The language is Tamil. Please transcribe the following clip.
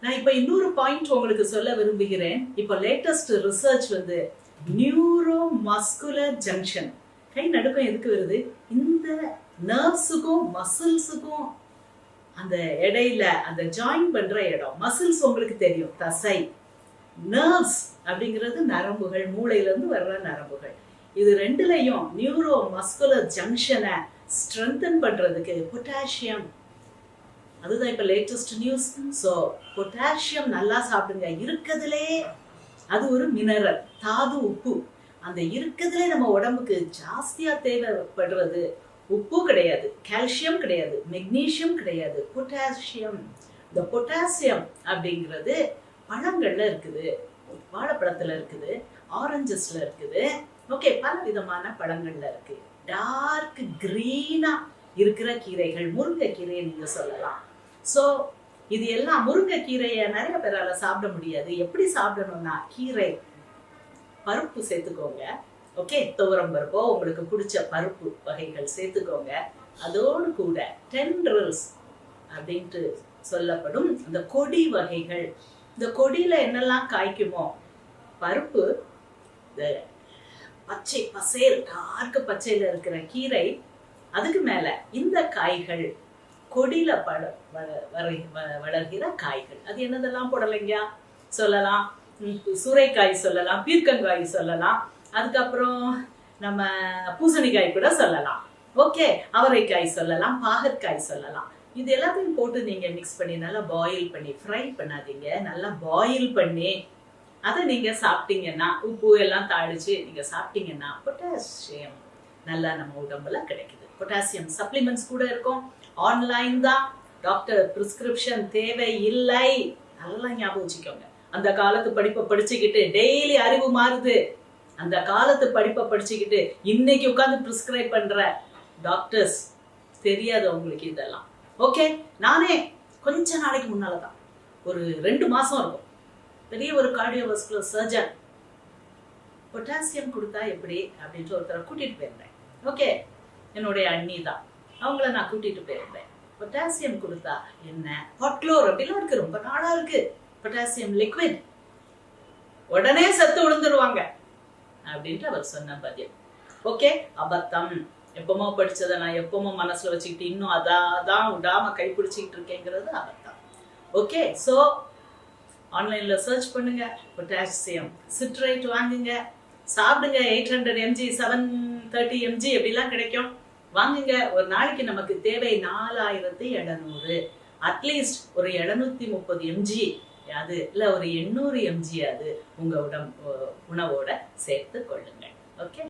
நான் இப்ப இன்னொரு பாயிண்ட் உங்களுக்கு சொல்ல விரும்புகிறேன். இப்ப லேட்டஸ்ட் ரிசர்ச் வந்து நியூரோ மஸ்குலர் ஜங்ஷன். கை நடுக்கம் எதுக்கு வருது? இந்த நர்வ்ஸுக்கும் மசில்ஸுக்கும் அந்த இடையில அந்த ஜாயின் பண்ற இடம். மசில்ஸ் உங்களுக்கு தெரியும், தசை. நர்வ்ஸ் அப்படிங்கிறது நரம்புகள், மூளையில இருந்து வர்ற நரம்புகள். இது ரெண்டுலையும் நியூரோ மஸ்குலர் ஜங்ஷனை ஸ்ட்ரென்தன் பண்றதுக்கு பொட்டாசியம், அதுதான் இப்ப லேட்டஸ்ட் நியூஸ். சோ பொட்டாசியம் நல்லா சாப்பிடுங்க. இருக்கிறதுலே அது ஒரு மினரல், தாது, உப்பு. அந்த இருக்கிறதுலே நம்ம உடம்புக்கு ஜாஸ்தியா தேவைப்படுறது உப்பு கிடையாது, கால்சியம் கிடையாது, மெக்னீசியம் கிடையாது, பொட்டாசியம். இந்த பொட்டாசியம் அப்படிங்கிறது பழங்கள்ல இருக்குது, வாழைப்பழத்துல இருக்குது, ஆரஞ்சஸ்ல இருக்குது, ஓகே, பல விதமான பழங்கள்ல இருக்கு. டார்க் கிரீனா இருக்கிற கீரைகள், முருங்கைக்கீரையை நீங்க சொல்லலாம். சோ இது எல்லாம், முருங்கைக்கீரையை நிறைய பேரால சாப்பிட முடியாது. எப்படி சாப்பிடணும்னா, கீரை பருப்பு சேர்த்துக்கோங்க, ஓகே, துவரம் பருப்போ உங்களுக்கு பிடிச்ச பருப்பு வகைகள் சேர்த்துக்கோங்க. அதோடு கூட டென்ட்ரல்ஸ் அப்படின்ட்டு சொல்லப்படும் இந்த கொடி வகைகள். இந்த கொடியில என்னெல்லாம் காய்க்குமோ, பருப்பு, இந்த பச்சை பசேல் டார்க் பச்சையில இருக்கிற கீரை, அதுக்கு மேல இந்த காய்கள், கொடியில வளர்கிற காய்கள். அது என்னதெல்லாம் போடலைங்க சொல்லலாம். சூறைக்காய் சொல்லலாம், பீர்க்கங்காய் சொல்லலாம், அதுக்கப்புறம் நம்ம பூசணிக்காய் கூட சொல்லலாம், ஓகே, அவரைக்காய் சொல்லலாம், பாகற்காய் சொல்லலாம். இது எல்லாத்தையும் போட்டு நீங்க மிக்ஸ் பண்ணி நல்லா பாயில் பண்ணி, ஃப்ரை பண்ணாதீங்க, நல்லா பாயில் பண்ணி அதை நீங்க சாப்பிட்டீங்கன்னா, உப்பு எல்லாம் தாளிச்சு நீங்க சாப்பிட்டீங்கன்னா பொட்டாசியம் நல்லா நம்ம உடம்புல கிடைக்குது. பொட்டாசியம் சப்ளிமெண்ட்ஸ் கூட இருக்கும். ஆன்லைன் தான், டாக்டர் பிரிஸ்கிரிப்ஷன் தேவை இல்லை. நல்லா ஞாபகம் வச்சுக்கோங்க. அந்த காலத்து படிப்பை படிச்சுக்கிட்டு டெய்லி அறிவு மாறுது. அந்த காலத்து படிப்பை படிச்சுக்கிட்டு இன்னைக்கு உட்கார்ந்து பிரிஸ்கிரைப் பண்ற டாக்டர்ஸ் தெரியாது உங்களுக்கு இதெல்லாம். ஓகே, நானே கொஞ்ச நாளைக்கு முன்னாலதான், ஒரு 2 மாசம் இருக்கும், பெரிய ஒரு கார்டியோவாஸ்குலர் சர்ஜன் பொட்டாசியம் கொடுத்தா எப்படி அப்படின்ட்டு ஒருத்தரை கூட்டிட்டு போயிருந்தேன். ஓகே, என்னுடைய அண்ணி தான், அவங்கள நான் கூட்டிட்டு போயிருந்தேன். பொட்டாசியம் கொடுத்தா என்ன, ஹாட்க்ளோர் அப்படிலாம் இருக்கு, ரொம்ப நாளா இருக்கு, பொட்டாசியம் லிக்விட், உடனே சத்து விழுந்துருவாங்க அப்படின்ட்டு அவர் சொன்ன பதில். ஓகே, அபத்தம். எப்பமோ படிச்சதை நான் எப்பமோ மனசுல வச்சுக்கிட்டு இன்னும் அதான் விடாம கைப்பிடிச்சுக்கிட்டு இருக்கேங்கிறது அபத்தம். ஓகே, சோ ஆன்லைன்ல சர்ச் பண்ணுங்க, பொட்டாசியம் சிட்ரேட் வாங்குங்க, சாப்பிடுங்க. 800 mg 730 mg எப்படிலாம் கிடைக்கும், வாங்குங்க. ஒரு நாளைக்கு நமக்கு தேவை 4700, அட்லீஸ்ட் ஒரு 730 mg அது இல்ல ஒரு 800 mg அது உங்க உணவோட சேர்த்து கொள்ளுங்க. ஓகே.